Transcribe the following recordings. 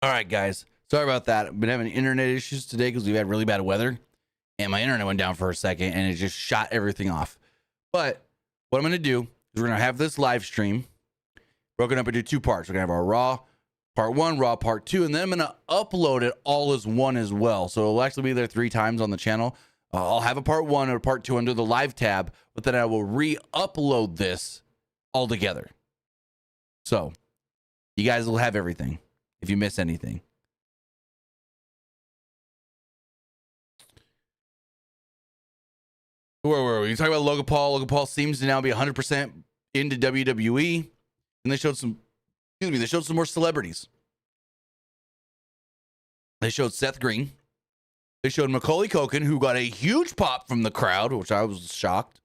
All right, guys. Sorry about that. I've been having internet issues today because we've had really bad weather, and my internet went down for a second, and it just shot everything off. But what I'm going to do is we're going to have this live stream broken up into two parts. We're going to have our Raw Part 1, Raw Part 2, and then I'm going to upload it all as one as well. So it'll actually be there 3 times on the channel. I'll have a Part 1 or Part 2 under the live tab, but then I will re-upload this all together. So you guys will have everything if you miss anything. Where were we? You talking about Logan Paul? Logan Paul seems to now be 100% into WWE, and they showed some. Excuse me. They showed some more celebrities. They showed Seth Green. They showed Macaulay Culkin, who got a huge pop from the crowd, which I was shocked.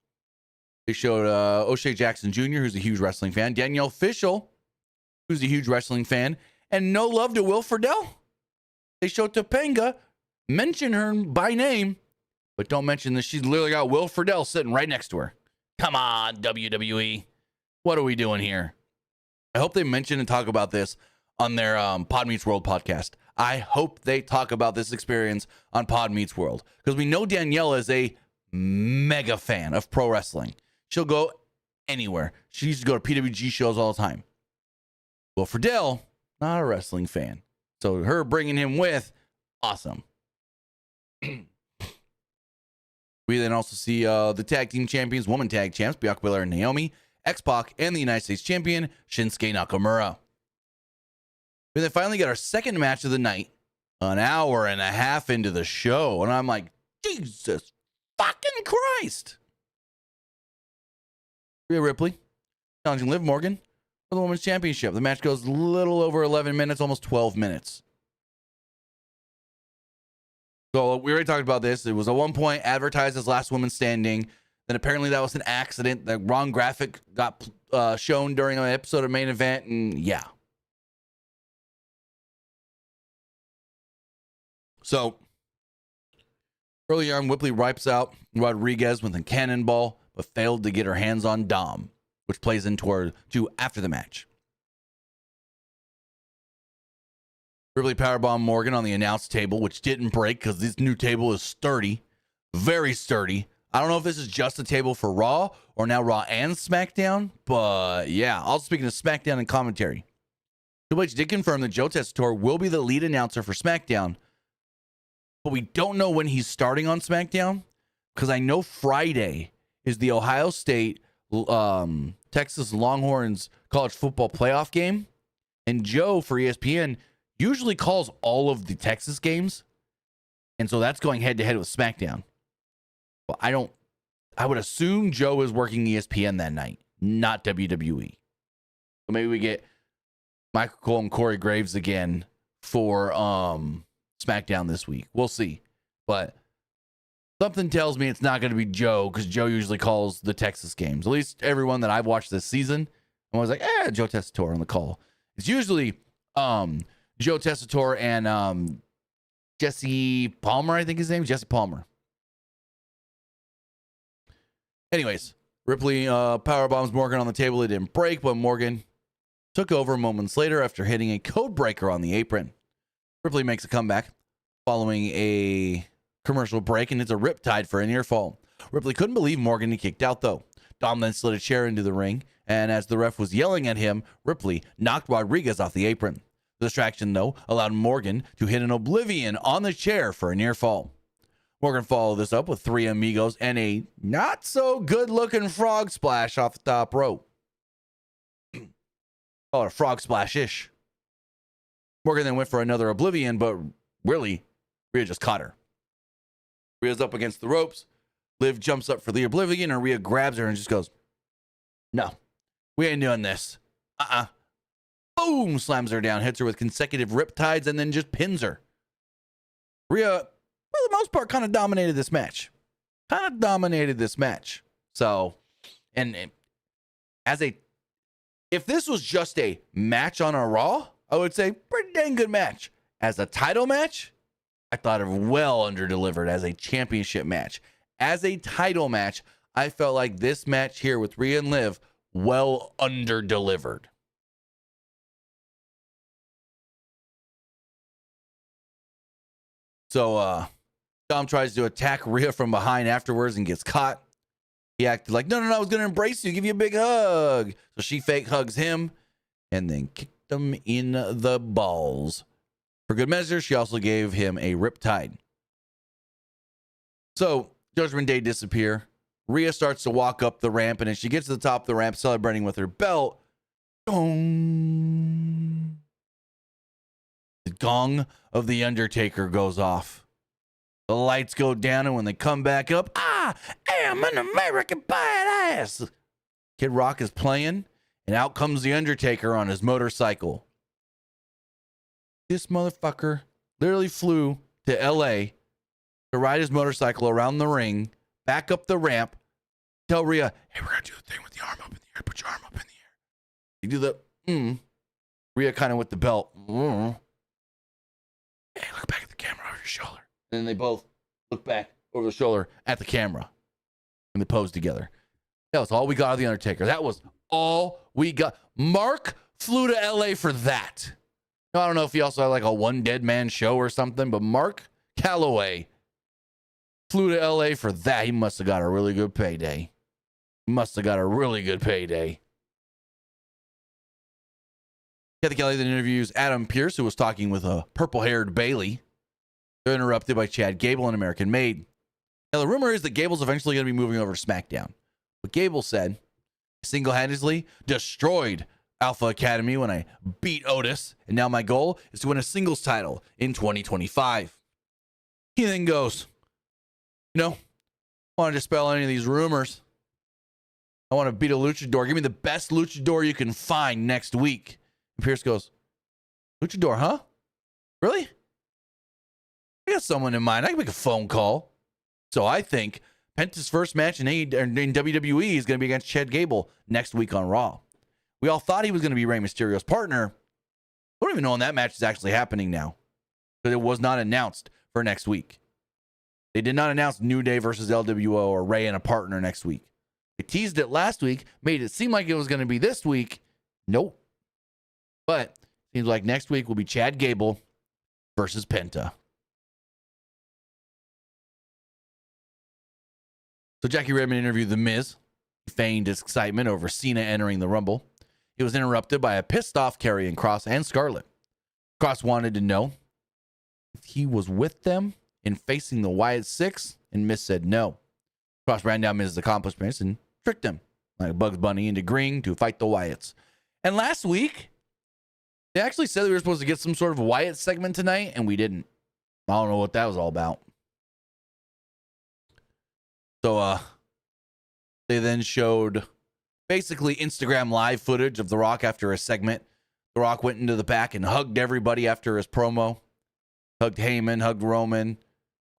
They showed O'Shea Jackson Jr., who's a huge wrestling fan. Danielle Fishel, who's a huge wrestling fan. And no love to Will Friedle. They showed Topanga, mention her by name, but don't mention that she's literally got Will Friedle sitting right next to her. Come on, WWE. What are we doing here? I hope they mention and talk about this on their Pod Meets World podcast. I hope they talk about this experience on Pod Meets World, because we know Danielle is a mega fan of pro wrestling. She'll go anywhere. She used to go to PWG shows all the time. Will Friedle, not a wrestling fan. So her bringing him with, awesome. We then also see the tag team champions, woman tag champs, Bianca Belair and Naomi, X-Pac, and the United States champion, Shinsuke Nakamura. We then finally get our second match of the night, an hour and a half into the show. And I'm like, Jesus fucking Christ. Rhea Ripley challenging Liv Morgan for the Women's Championship. The match goes a little over 11 minutes, almost 12 minutes. So we already talked about this. It was at one point advertised as Last Woman Standing. Then apparently that was an accident. The wrong graphic got shown during an episode of Main Event. And yeah. So early on, Ripley wipes out Rodriguez with a cannonball, but failed to get her hands on Dom, which plays into after the match. Ripley powerbombed Morgan on the announce table, which didn't break because this new table is sturdy, very sturdy. I don't know if this is just a table for Raw or now Raw and SmackDown, but yeah. Also speaking of SmackDown and commentary, Triple H did confirm that Joe Tessitore will be the lead announcer for SmackDown, but we don't know when he's starting on SmackDown, because I know Friday is the Ohio State Texas Longhorns college football playoff game, and Joe for ESPN usually calls all of the Texas games, and so that's going head to head with SmackDown. Well, I would assume Joe is working ESPN that night, not WWE. So maybe we get Michael Cole and Corey Graves again for SmackDown this week. We'll see. But something tells me it's not going to be Joe, because Joe usually calls the Texas games. At least everyone that I've watched this season, I was like, Joe Tessitore on the call. It's usually Joe Tessitore and Jesse Palmer, I think his name is Jesse Palmer. Anyways, Ripley powerbombs Morgan on the table. It didn't break, but Morgan took over moments later after hitting a code breaker on the apron. Ripley makes a comeback following a commercial break, and it's a riptide for a near fall. Ripley couldn't believe Morgan had kicked out, though. Dom then slid a chair into the ring, and as the ref was yelling at him, Ripley knocked Rodriguez off the apron. The distraction, though, allowed Morgan to hit an oblivion on the chair for a near fall. Morgan followed this up with 3 amigos and a not-so-good-looking frog splash off the top rope. Oh, a frog splash-ish. Morgan then went for another oblivion, but really, Rhea just caught her. Rhea's up against the ropes. Liv jumps up for the oblivion, and Rhea grabs her and just goes, "No, we ain't doing this. Boom! Slams her down, hits her with consecutive riptides, and then just pins her. Rhea, for the most part, kind of dominated this match. So, and if this was just a match on a Raw, I would say pretty dang good match. As a title match, I thought it well under-delivered as a championship match. As a title match, I felt like this match here with Rhea and Liv well under-delivered. So Dom tries to attack Rhea from behind afterwards and gets caught. He acted like, no, I was going to embrace you, give you a big hug. So she fake hugs him and then kicked him in the balls. For good measure, she also gave him a riptide. So Judgment Day disappear. Rhea starts to walk up the ramp, and as she gets to the top of the ramp, celebrating with her belt, gong. The gong of the Undertaker goes off. The lights go down, and when they come back up, I am an American badass. Kid Rock is playing, and out comes the Undertaker on his motorcycle. This motherfucker literally flew to L.A. to ride his motorcycle around the ring, back up the ramp, tell Rhea, hey, we're going to do the thing with the arm up in the air. Put your arm up in the air. You do the, Rhea kind of with the belt. Hey, look back at the camera over your shoulder. And then they both look back over the shoulder at the camera. And they pose together. That was all we got of the Undertaker. That was all we got. Mark flew to L.A. for that. Now, I don't know if he also had like a one dead man show or something, but Mark Calloway flew to L.A. for that. He must have got a really good payday. Kathy Kelly then interviews Adam Pearce, who was talking with a purple-haired Bailey. They're interrupted by Chad Gable and American Made. Now, the rumor is that Gable's eventually going to be moving over to SmackDown. But Gable said, single-handedly destroyed Alpha Academy when I beat Otis, and now my goal is to win a singles title in 2025. He then goes, I want to dispel any of these rumors. I want to beat a luchador. Give me the best luchador you can find next week. And Pierce goes, luchador, huh? Really? I got someone in mind. I can make a phone call. So I think Penta's first match in WWE is going to be against Chad Gable next week on Raw. We all thought he was going to be Rey Mysterio's partner. I don't even know when that match is actually happening now, because it was not announced for next week. They did not announce New Day versus LWO or Rey and a partner next week. They teased it last week, made it seem like it was going to be this week. Nope. But seems like next week will be Chad Gable versus Penta. So Jackie Redmond interviewed The Miz. He feigned his excitement over Cena entering the Rumble. He was interrupted by a pissed-off Karrion Kross and Scarlett. Kross wanted to know if he was with them in facing the Wyatt Six, and Miz said no. Kross ran down Miz's accomplishments and tricked him, like Bugs Bunny, into agreeing to fight the Wyatts. And last week, they actually said we were supposed to get some sort of Wyatt segment tonight, and we didn't. I don't know what that was all about. So, they then showed basically Instagram live footage of The Rock after a segment. The Rock went into the back and hugged everybody after his promo. Hugged Heyman, hugged Roman,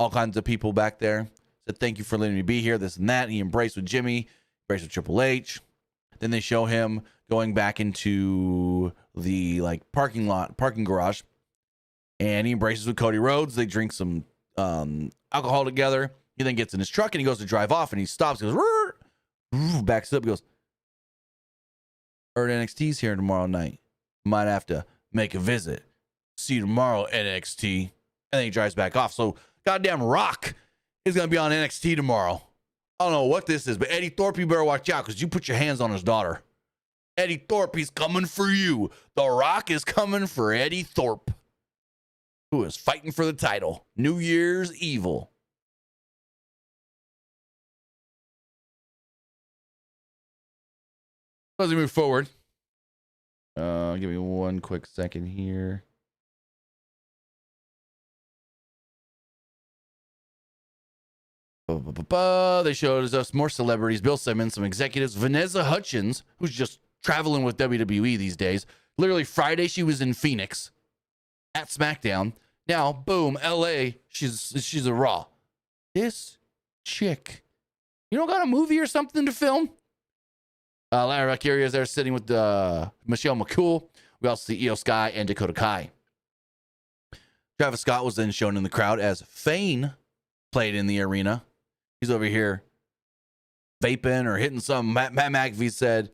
all kinds of people back there. Said, thank you for letting me be here, this and that. He embraced with Jimmy, embraced with Triple H. Then they show him going back into the parking garage. And he embraces with Cody Rhodes. They drink some alcohol together. He then gets in his truck and he goes to drive off and he stops. He goes, backs up. He goes, heard NXT's here tomorrow night. Might have to make a visit. See you tomorrow, NXT. And then he drives back off. So, goddamn Rock is going to be on NXT tomorrow. I don't know what this is, but Eddie Thorpe, you better watch out because you put your hands on his daughter. Eddie Thorpe, he's coming for you. The Rock is coming for Eddie Thorpe, who is fighting for the title. New Year's Evil. As we move forward, give me one quick second here. They showed us more celebrities. Bill Simmons, some executives. Vanessa Hudgens, who's just traveling with WWE these days. Literally Friday, she was in Phoenix at SmackDown. Now, boom, LA, she's a Raw. This chick, you don't got a movie or something to film? Lara Valkyria is there sitting with Michelle McCool. We also see Io Sky and Dakota Kai. Travis Scott was then shown in the crowd as Fane played in the arena. He's over here vaping or hitting something. Matt McAfee said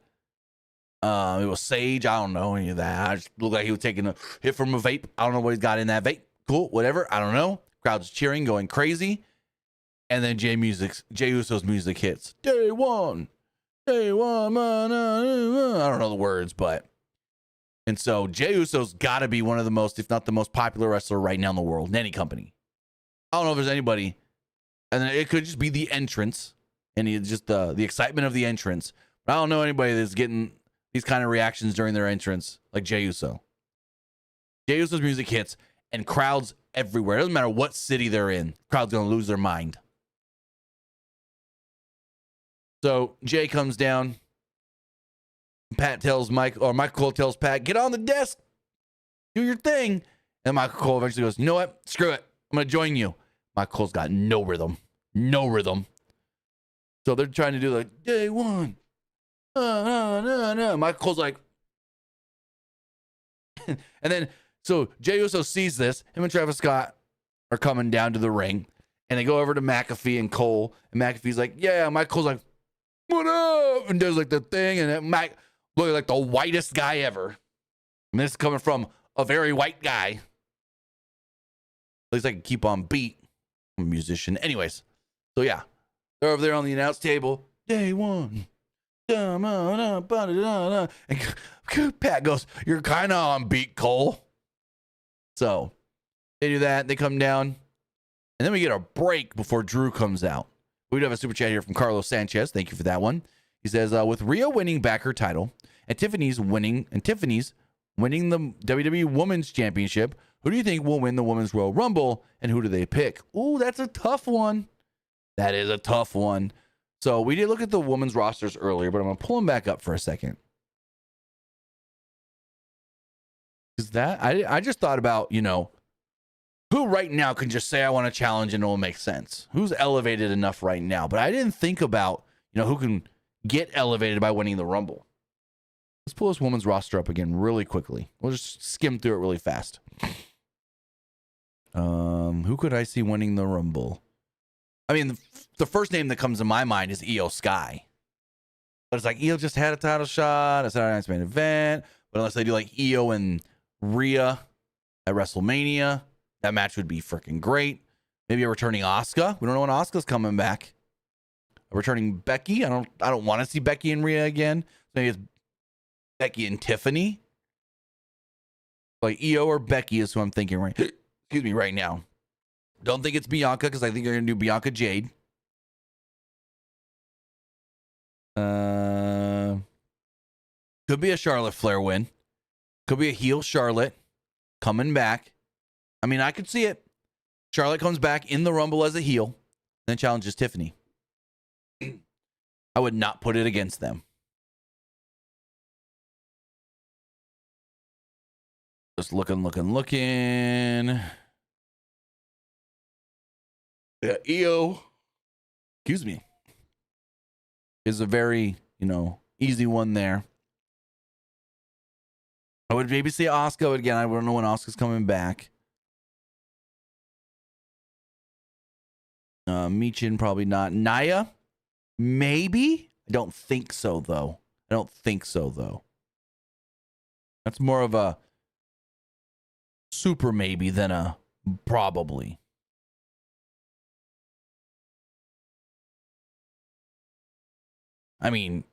it was sage. I don't know any of that. I just looked like he was taking a hit from a vape. I don't know what he's got in that vape. Cool, whatever. I don't know. Crowd's cheering, going crazy. And then Jey Uso's music hits. Day one. Day one. I don't know the words, but. And so Jey Uso's got to be one of the most, if not the most popular wrestler right now in the world, in any company. I don't know if there's anybody. And then it could just be the entrance and just the excitement of the entrance. But I don't know anybody that's getting these kind of reactions during their entrance like Jey Uso. Jey Uso's music hits and crowds everywhere. It doesn't matter what city they're in. Crowd's going to lose their mind. So Jey comes down. Pat tells Michael Cole tells Pat, get on the desk. Do your thing. And Michael Cole eventually goes, you know what? Screw it. I'm going to join you. Michael Cole's got no rhythm. No rhythm. So they're trying to do like, day one. No. Michael Cole's like. And then, so Jey Uso sees this. Him and Travis Scott are coming down to the ring. And they go over to McAfee and Cole. And McAfee's like, yeah. Michael Cole's like, what up? And does like the thing. And Mike look like the whitest guy ever. And this is coming from a very white guy. At least I can keep on beat. I'm a musician. Anyways. So yeah. They're over there on the announce table. Day one. And Pat goes, you're kind of on beat, Cole. So they do that. They come down. And then we get a break before Drew comes out. We do have a super chat here from Carlos Sanchez. Thank you for that one. He says, with Rhea winning back her title and Tiffany's winning the WWE Women's Championship, who do you think will win the Women's Royal Rumble and who do they pick? Ooh, that's a tough one. That is a tough one. So we did look at the women's rosters earlier, but I'm going to pull them back up for a second. Is that, I just thought about, who right now can just say I want to challenge and it will make sense? Who's elevated enough right now? But I didn't think about, who can get elevated by winning the Rumble. Let's pull this women's roster up again really quickly. We'll just skim through it really fast. Who could I see winning the Rumble? I mean, the first name that comes to my mind is Io Sky. But it's like, Io just had a title shot. It's Saturday Night's Main Event. But unless they do like Io and Rhea at WrestleMania, that match would be freaking great. Maybe a returning Asuka. We don't know when Asuka's coming back. A returning Becky. I don't want to see Becky and Rhea again. Maybe it's Becky and Tiffany. Like Io or Becky is who I'm thinking right now. Don't think it's Bianca because I think they're going to do Bianca Jade. Could be a Charlotte Flair win. Could be a heel Charlotte coming back. I mean, I could see it. Charlotte comes back in the Rumble as a heel, then challenges Tiffany. I would not put it against them. Just looking. Yeah, Io, excuse me, is a very, easy one there. I would maybe say Asuka again. I don't know when Asuka's coming back. Michin, probably not. Nia, maybe. I don't think so, though. That's more of a super maybe than a probably. I mean,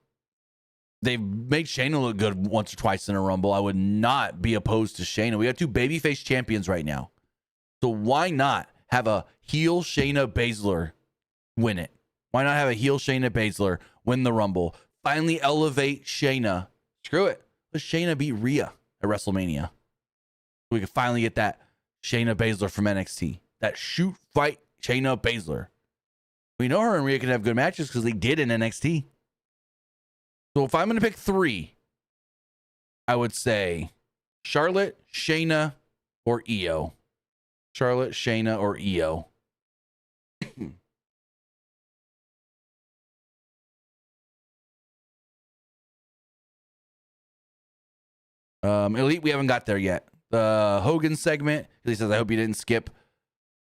they've made Shayna look good once or twice in a Rumble. I would not be opposed to Shayna. We got two babyface champions right now. So why not have a heel Shayna Baszler win it? Why not have a heel Shayna Baszler win the Rumble? Finally elevate Shayna. Screw it. Let Shayna beat Rhea at WrestleMania. We can finally get that Shayna Baszler from NXT. That shoot fight Shayna Baszler. We know her and Rhea can have good matches because they did in NXT. So if I'm going to pick three, I would say Charlotte, Shayna, or Io. Charlotte, Shayna, or Io. Elite, we haven't got there yet. The Hogan segment, he says, I hope you didn't skip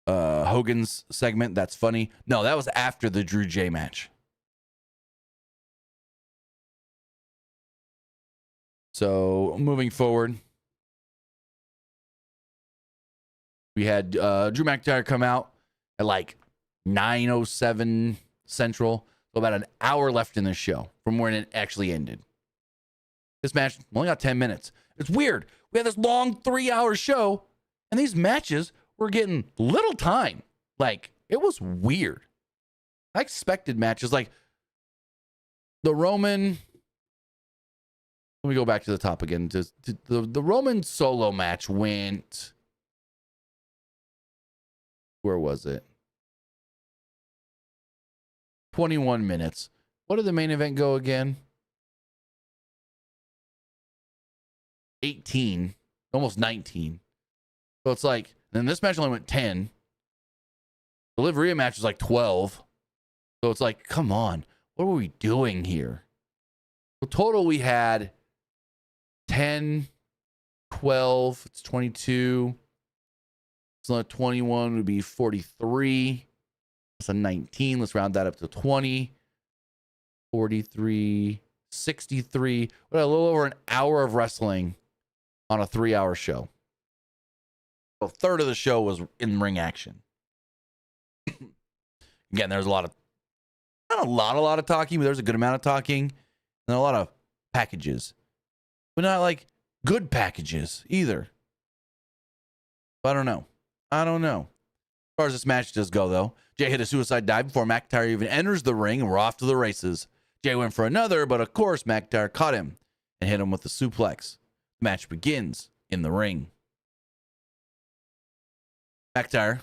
Hogan's segment. That's funny. No, that was after the Drew J match. So moving forward, We had Drew McIntyre come out at like 9:07 Central. So about an hour left in the show from when it actually ended. This match only got 10 minutes. It's weird. We had this long 3-hour show, and these matches were getting little time. Like, it was weird. I expected matches like the Roman. Let me go back to the top again. The Roman solo match went. Where was it? 21 minutes. What did the main event go again? 18, almost 19. So it's like, then this match only went 10. The Liv Rhea match was like 12. So it's like, come on, what are we doing here? So total we had 10, 12, it's 22. So 21 would be 43. That's a 19. Let's round that up to 20. 43, 63. What, a little over an hour of wrestling on a 3-hour show. A third of the show was in ring action. Again, there's not a lot of talking, but there's a good amount of talking and a lot of packages, but not like good packages either. I don't know. As far as this match does go, though, Jey hit a suicide dive before McIntyre even enters the ring, and we're off to the races. Jey went for another, but of course McIntyre caught him and hit him with the suplex. The match begins in the ring. McIntyre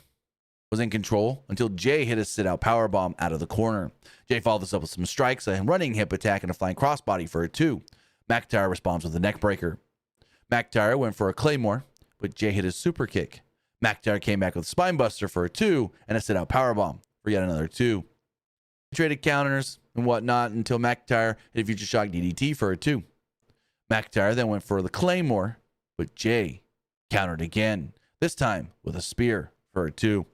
was in control until Jey hit a sit-out powerbomb out of the corner. Jey followed this up with some strikes, a running hip attack, and a flying crossbody for a 2. McIntyre responds with a neck breaker. McIntyre went for a claymore, but Jey hit his super kick. McIntyre came back with a spinebuster for a 2 and a sit-out powerbomb for yet another 2. They traded counters and whatnot until McIntyre hit a future shock DDT for a 2. McIntyre then went for the claymore, but Jey countered again, this time with a spear for a 2.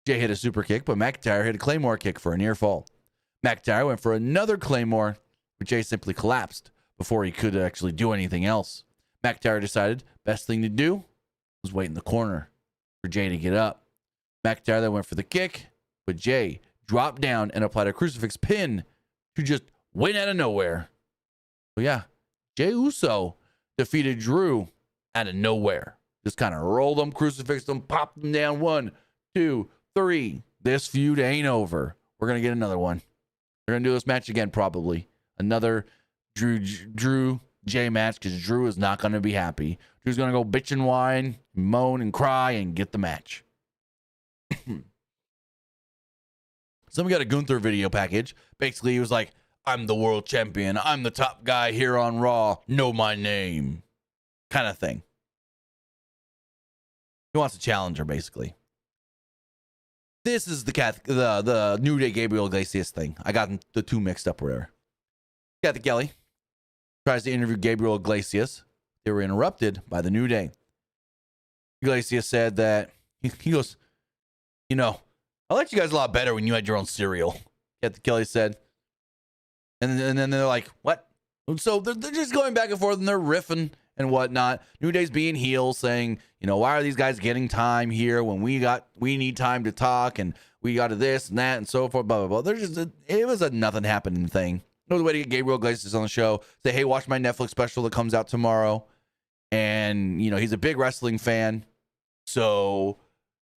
Jey hit a super kick, but McIntyre hit a claymore kick for a near fall. McIntyre went for another claymore, but Jey simply collapsed before he could actually do anything else. McIntyre decided best thing to do was wait in the corner for Jey to get up. McIntyre then went for the kick, but Jey dropped down and applied a crucifix pin to just win out of nowhere. So yeah, Jey Uso defeated Drew out of nowhere. Just kind of rolled them, crucifixed them, popped them down. 1, 2, 3. This feud ain't over. We're going to get another one. We're going to do this match again, probably. Another Drew Jey match, because Drew is not going to be happy. Drew's going to go bitch and whine, moan and cry, and get the match. So we got a Gunther video package. Basically, he was like, I'm the world champion. I'm the top guy here on Raw. Know my name. Kind of thing. He wants a challenger, basically. This is the New Day Gabriel Iglesias thing. I got the two mixed up, whatever. Kathy Kelly tries to interview Gabriel Iglesias. They were interrupted by the New Day. Iglesias said that, he goes, you know, I liked you guys a lot better when you had your own cereal. Kathy Kelly said. And then they're like, what? So they're just going back and forth and they're riffing and whatnot. New Day's being heel, saying, you know, why are these guys getting time here when we need time to talk and we got to this and that and so forth, blah, blah, blah. It was a nothing happening thing. Another way to get Gabriel Iglesias on the show. Say, hey, watch my Netflix special that comes out tomorrow. And, you know, he's a big wrestling fan. So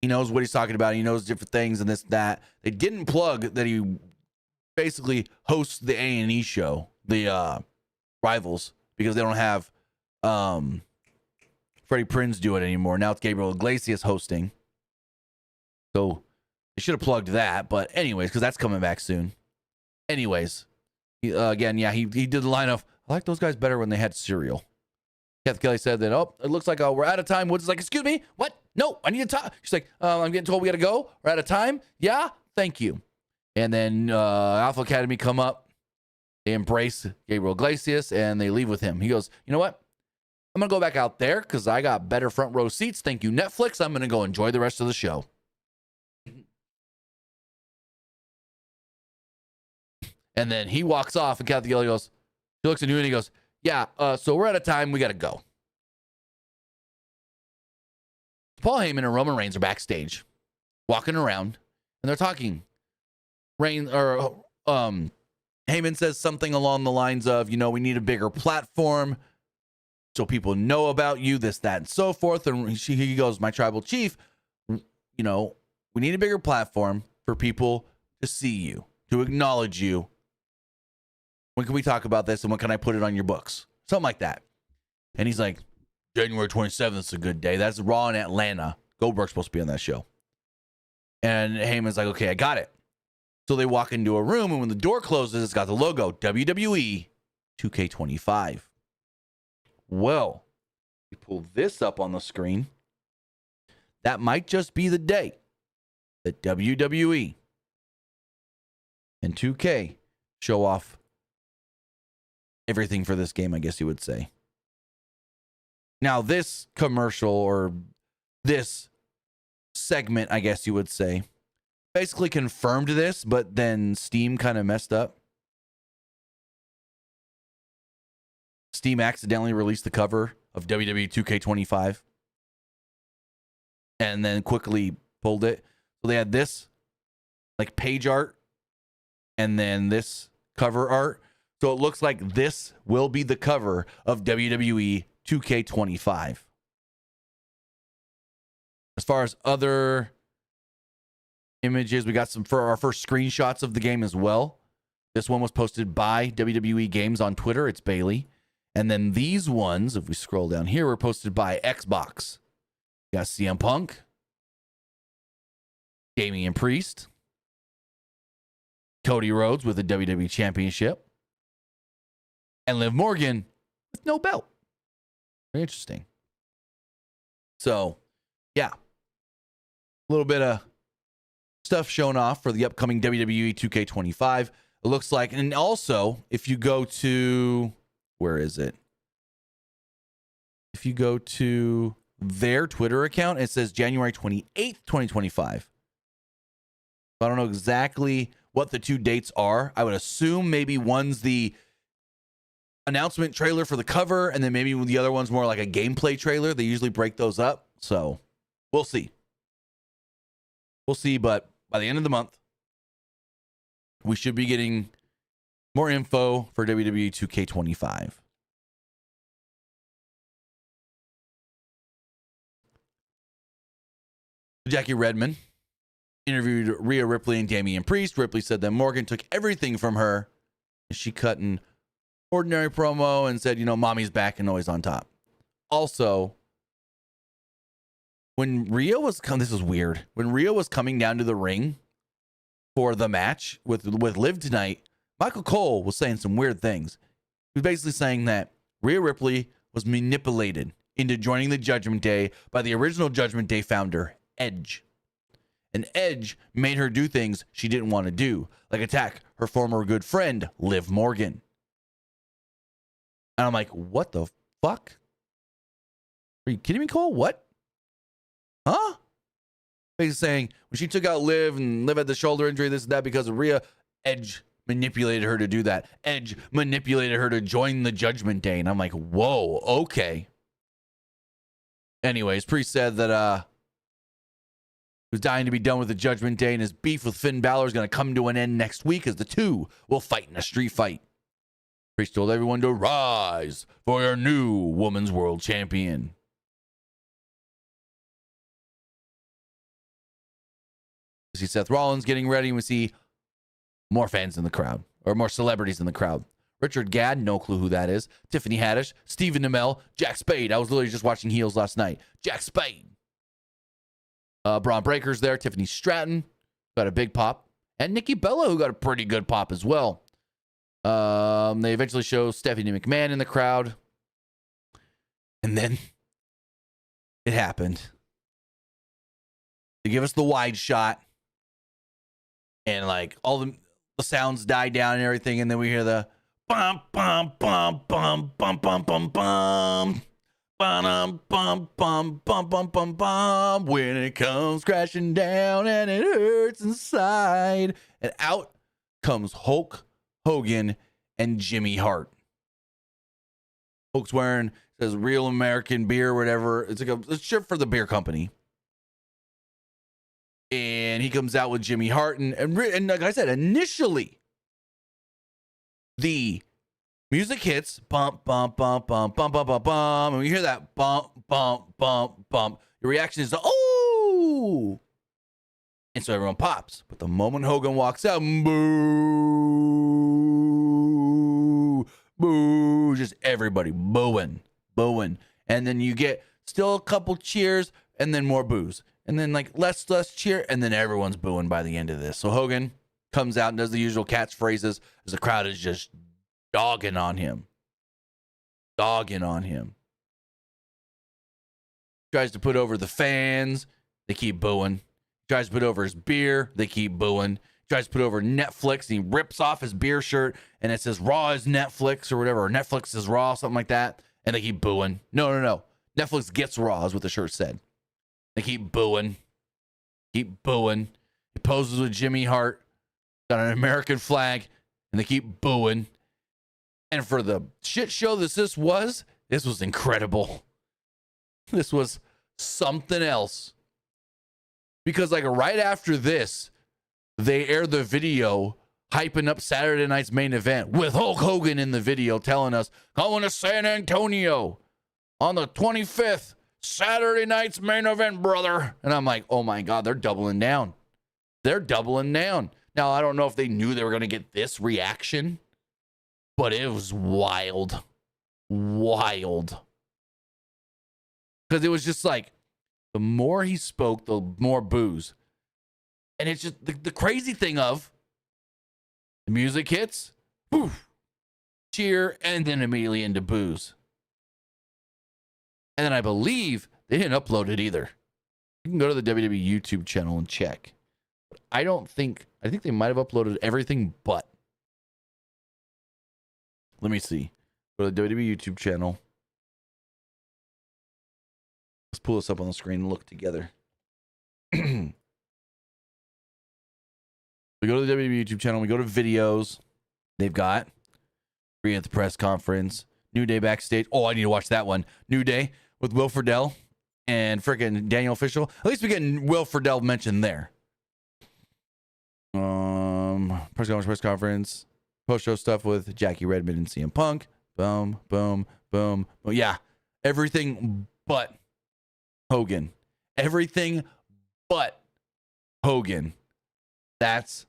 he knows what he's talking about. He knows different things and this, that. They didn't plug that he basically hosts the A&E show, the Rivals, because they don't have Freddie Prinze do it anymore. Now it's Gabriel Iglesias hosting. So they should have plugged that. But anyways, because that's coming back soon. Anyways, he did the line of, I like those guys better when they had cereal. Kathy Kelly said that, oh, it looks like we're out of time. Woods is like, excuse me, what? No, I need to talk. She's like, I'm getting told we got to go. We're out of time. Yeah, thank you. And then Alpha Academy come up. They embrace Gabriel Iglesias and they leave with him. He goes, you know what? I'm going to go back out there because I got better front row seats. Thank you, Netflix. I'm going to go enjoy the rest of the show. And then he walks off and Kathy Kelly goes, he looks at you and he goes, yeah, so we're out of time. We got to go. Paul Heyman and Roman Reigns are backstage, walking around, and they're talking. Heyman says something along the lines of, we need a bigger platform so people know about you, this, that, and so forth. And he goes, my tribal chief, we need a bigger platform for people to see you, to acknowledge you. When can we talk about this, and when can I put it on your books? Something like that. And he's like, January 27th is a good day. That's Raw in Atlanta. Goldberg's supposed to be on that show. And Heyman's like, okay, I got it. So they walk into a room, and when the door closes, it's got the logo, WWE 2K25. Well, we pull this up on the screen. That might just be the day that WWE and 2K show off everything for this game, I guess you would say. Now, this commercial, or this segment, I guess you would say, basically confirmed this, but then Steam kind of messed up. Steam accidentally released the cover of WWE 2K25 and then quickly pulled it. So they had this like page art and then this cover art. So it looks like this will be the cover of WWE 2K25. As far as other images, we got some for our first screenshots of the game as well. This one was posted by WWE Games on Twitter. It's Bailey. And then these ones, if we scroll down here, were posted by Xbox. You got CM Punk, Damian Priest, Cody Rhodes with the WWE Championship, and Liv Morgan with no belt. Very interesting. So, yeah. A little bit of stuff shown off for the upcoming WWE 2K25. It looks like, and also, if you go to, where is it? If you go to their Twitter account, it says January 28th, 2025. I don't know exactly what the two dates are. I would assume maybe one's the announcement trailer for the cover, and then maybe the other one's more like a gameplay trailer. They usually break those up. So we'll see. We'll see, but by the end of the month, we should be getting more info for WWE 2K25. Jackie Redmond interviewed Rhea Ripley and Damian Priest. Ripley said that Morgan took everything from her. She cut an ordinary promo and said, mommy's back and always on top. Also, when Rhea was this is weird. When Rhea was coming down to the ring for the match with Liv tonight, Michael Cole was saying some weird things. He was basically saying that Rhea Ripley was manipulated into joining the Judgment Day by the original Judgment Day founder, Edge. And Edge made her do things she didn't want to do, like attack her former good friend, Liv Morgan. And I'm like, what the fuck? Are you kidding me, Cole? What? Huh? Basically saying, when she took out Liv and Liv had the shoulder injury, this and that, because of Rhea, Edge manipulated her to do that. Edge manipulated her to join the Judgment Day. And I'm like, whoa, okay. Anyways, Priest said that he was dying to be done with the Judgment Day, and his beef with Finn Balor is going to come to an end next week as the two will fight in a street fight. Priest told everyone to rise for your new Women's World Champion. We see Seth Rollins getting ready, and we see more fans in the crowd, or more celebrities in the crowd. Richard Gadd, no clue who that is. Tiffany Haddish, Stephen Amell, Jack Spade. I was literally just watching Heels last night. Jack Spade. Braun Breaker's there. Tiffany Stratton got a big pop. And Nikki Bella, who got a pretty good pop as well. They eventually show Stephanie McMahon in the crowd. And then it happened. They give us the wide shot. And like all the sounds die down and everything. And then we hear the bum, bum, bum, bum, bum, bum, bum, bum. Bum, bum, bum, bum, bum, bum, bum. When it comes crashing down and it hurts inside. And out comes Hulk Hogan and Jimmy Hart. Hulk's wearing, says Real American Beer, whatever. It's like a shirt for the beer company. And he comes out with Jimmy Hart. And like I said, initially, the music hits, bump, bump, bump, bump, bump, bump, bump, bump. And when you hear that bump, bump, bump, bump, your reaction is, oh! And so everyone pops. But the moment Hogan walks out, boo, boo, just everybody booing, booing. And then you get still a couple cheers and then more boos. And then like less cheer, and then everyone's booing by the end of this. So Hogan comes out and does the usual catchphrases as the crowd is just dogging on him. Dogging on him. Tries to put over the fans. They keep booing. Tries to put over his beer. They keep booing. Tries to put over Netflix. And he rips off his beer shirt. And it says Raw is Netflix or whatever. Or Netflix is Raw, something like that. And they keep booing. No. Netflix gets Raw is what the shirt said. They keep booing. Keep booing. He poses with Jimmy Hart. Got an American flag. And they keep booing. And for the shit show this was incredible. This was something else. Because like right after this, they aired the video hyping up Saturday night's main event with Hulk Hogan in the video telling us, going to San Antonio on the 25th, Saturday night's main event, brother. And I'm like, oh my God, they're doubling down. They're doubling down. Now, I don't know if they knew they were going to get this reaction, but it was wild. Wild. Because it was just like, the more he spoke, the more boos. And it's just the crazy thing of the music hits, poof, cheer, and then immediately into boos. And then I believe they didn't upload it either. You can go to the WWE YouTube channel and check. But I think they might have uploaded everything but. Let me see. Go to the WWE YouTube channel. Let's pull this up on the screen and look together. We go to the WWE YouTube channel. We go to videos. They've got Rhea at the press conference. New Day backstage. Oh, I need to watch that one. New Day with Will Friedle and freaking Daniel Fishel. At least we get Will Friedle mentioned there. Press conference. Post-show stuff with Jackie Redmond and CM Punk. Boom, boom, boom. Well, yeah, everything but Hogan. Everything but Hogan. That's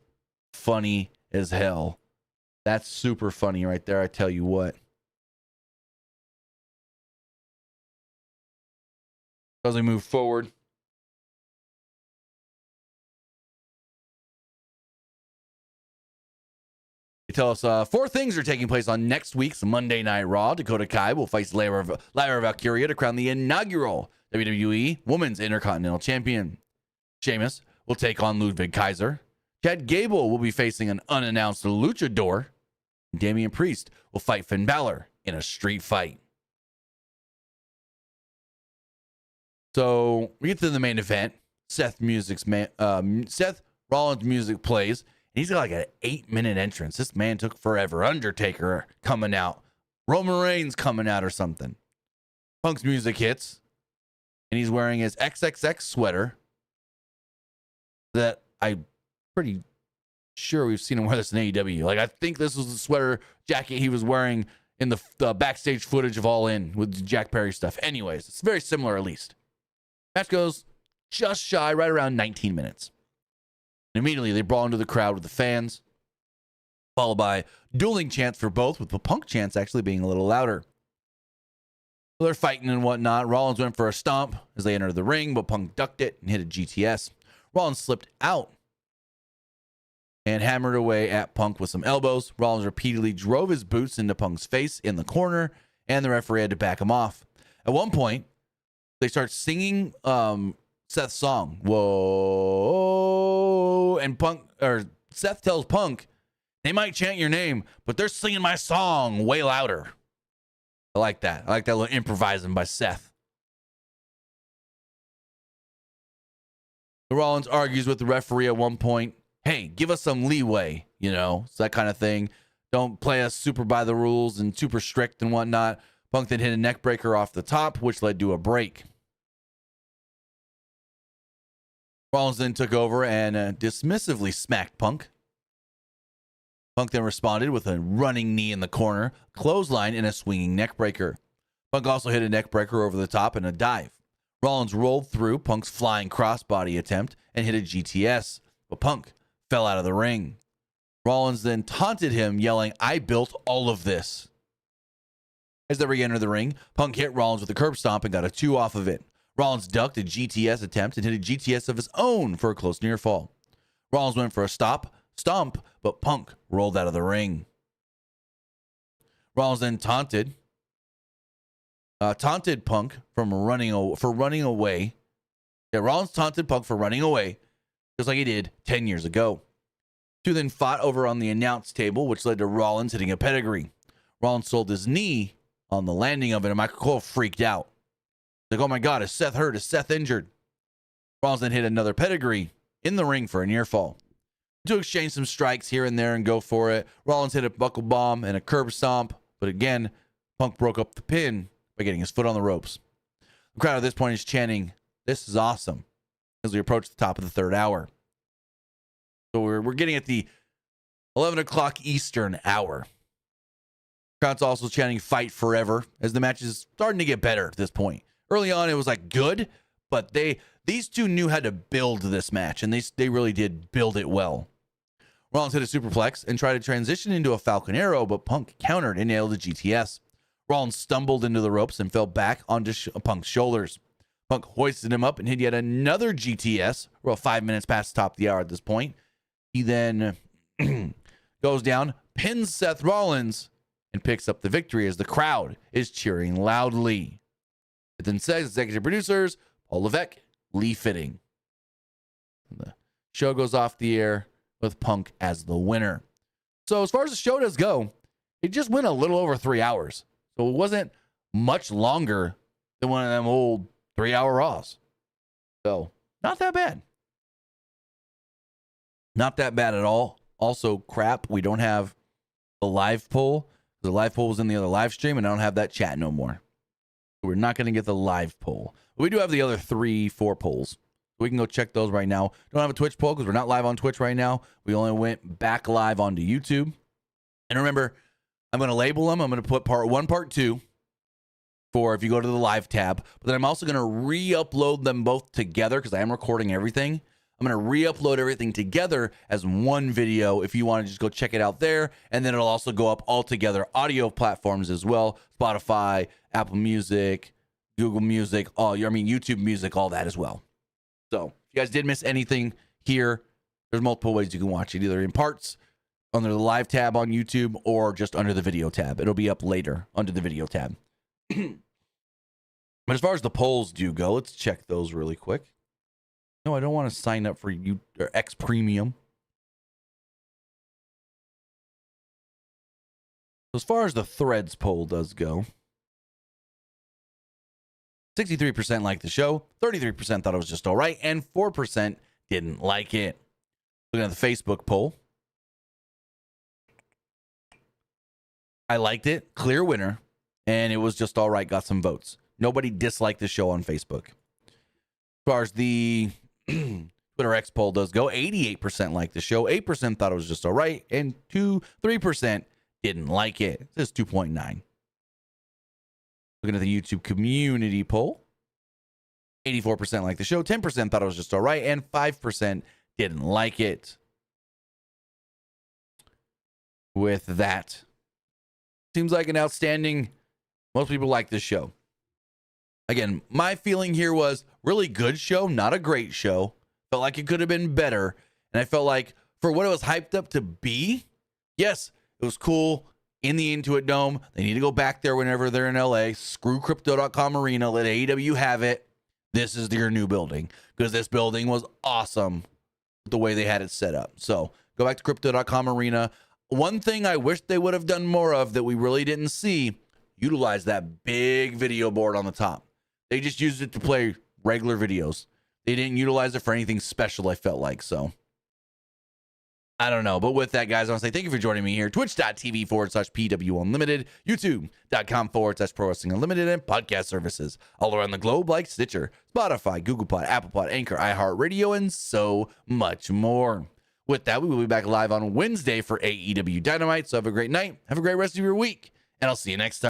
funny as hell. That's super funny right there, I tell you what. As we move forward, they tell us 4 things are taking place on next week's Monday Night Raw. Dakota Kai will face Lyra Valkyria to crown the inaugural WWE Women's Intercontinental Champion. Sheamus will take on Ludwig Kaiser. Chad Gable will be facing an unannounced luchador. Damian Priest will fight Finn Balor in a street fight. So we get to the main event. Seth Rollins' music plays. And he's got like an 8-minute entrance. This man took forever. Undertaker coming out. Roman Reigns coming out or something. Punk's music hits. And he's wearing his XXX sweater that I'm pretty sure we've seen him wear this in AEW. Like, I think this was the sweater jacket he was wearing in the backstage footage of All In with Jack Perry stuff. Anyways, it's very similar at least. Match goes just shy, right around 19 minutes. And immediately they brawl into the crowd with the fans, followed by dueling chants for both, with the Punk chants actually being a little louder. So they're fighting and whatnot. Rollins went for a stomp as they entered the ring, but Punk ducked it and hit a GTS. Rollins slipped out and hammered away at Punk with some elbows. Rollins repeatedly drove his boots into Punk's face in the corner, and the referee had to back him off. At one point, they start singing Seth's song, "Whoa," and Seth tells Punk, they might chant your name, but they're singing my song way louder. I like that. I like that little improvising by Seth. Rollins argues with the referee at one point. Hey, give us some leeway, so that kind of thing. Don't play us super by the rules and super strict and whatnot. Punk then hit a neck breaker off the top, which led to a break. Rollins then took over and dismissively smacked Punk. Punk then responded with a running knee in the corner, clothesline, and a swinging neckbreaker. Punk also hit a neckbreaker over the top and a dive. Rollins rolled through Punk's flying crossbody attempt and hit a GTS, but Punk fell out of the ring. Rollins then taunted him, yelling, "I built all of this." As they re-entered the ring, Punk hit Rollins with a curb stomp and got a 2 off of it. Rollins ducked a GTS attempt and hit a GTS of his own for a close near fall. Rollins went for a stomp, but Punk rolled out of the ring. Rollins then taunted Punk for running away. Yeah, Rollins taunted Punk for running away, just like he did 10 years ago. Two then fought over on the announce table, which led to Rollins hitting a pedigree. Rollins sold his knee on the landing of it, and Michael Cole freaked out. Like, oh my God, is Seth hurt? Is Seth injured? Rollins then hit another pedigree in the ring for a near fall. To exchange some strikes here and there and go for it. Rollins hit a buckle bomb and a curb stomp, but again, Punk broke up the pin by getting his foot on the ropes. The crowd at this point is chanting, "This is awesome," as we approach the top of the third hour. So we're getting at the 11 o'clock Eastern hour. The crowd's also chanting "Fight Forever" as the match is starting to get better at this point. Early on, it was like good, but these two knew how to build this match, and they really did build it well. Rollins hit a superplex and tried to transition into a Falcon Arrow, but Punk countered and nailed a GTS. Rollins stumbled into the ropes and fell back onto Punk's shoulders. Punk hoisted him up and hit yet another GTS. We're about 5 minutes past the top of the hour at this point. He then goes down, pins Seth Rollins, and picks up the victory as the crowd is cheering loudly. It then says executive producers, Paul Levesque, Lee Fitting. And the show goes off the air with Punk as the winner. So as far as the show does go, it just went a little over 3 hours. So it wasn't much longer than one of them old 3-hour Raws. So not that bad. Not that bad at all. Also, crap, we don't have the live poll. The live poll was in the other live stream, and I don't have that chat no more. So we're not going to get the live poll. But we do have the other 3-4 polls. We can go check those right now. Don't have a Twitch poll because we're not live on Twitch right now. We only went back live onto YouTube. And remember, I'm going to label them. I'm going to put part 1, part 2 for if you go to the live tab. But then I'm also going to re-upload them both together because I am recording everything. I'm going to re-upload everything together as one video if you want to just go check it out there. And then it'll also go up all together audio platforms as well. Spotify, Apple Music, Google Music, YouTube Music, all that as well. So if you guys did miss anything here, there's multiple ways you can watch it, either in parts under the live tab on YouTube or just under the video tab. It'll be up later under the video tab. But as far as the polls do go, let's check those really quick. No, I don't want to sign up for X Premium. As far as the threads poll does go, 63% liked the show, 33% thought it was just all right, and 4% didn't like it. Looking at the Facebook poll, I liked it, clear winner, and it was just all right, got some votes. Nobody disliked the show on Facebook. As far as the Twitter X poll does go, 88% liked the show, 8% thought it was just all right, and 3% didn't like it. It says 2.9. Looking at the YouTube community poll, 84% liked the show, 10% thought it was just all right, and 5% didn't like it. With that, seems like an outstanding, most people like this show. Again, my feeling here was really good show, not a great show. Felt like it could have been better. And I felt like for what it was hyped up to be, yes, it was cool in the Intuit Dome. They need to go back there whenever they're in LA. Screw Crypto.com Arena. Let AEW have it. This is your new building because this building was awesome the way they had it set up. So go back to Crypto.com Arena. One thing I wish they would have done more of that we really didn't see, utilize that big video board on the top. They just used it to play regular videos. They didn't utilize it for anything special, I felt like. So I don't know. But with that, guys, I want to say thank you for joining me here. Twitch.tv/PW Unlimited, YouTube.com/Pro Wrestling Unlimited, and podcast services all around the globe like Stitcher, Spotify, Google Pod, Apple Pod, Anchor, iHeartRadio, and so much more. With that, we will be back live on Wednesday for AEW Dynamite. So have a great night. Have a great rest of your week. And I'll see you next time.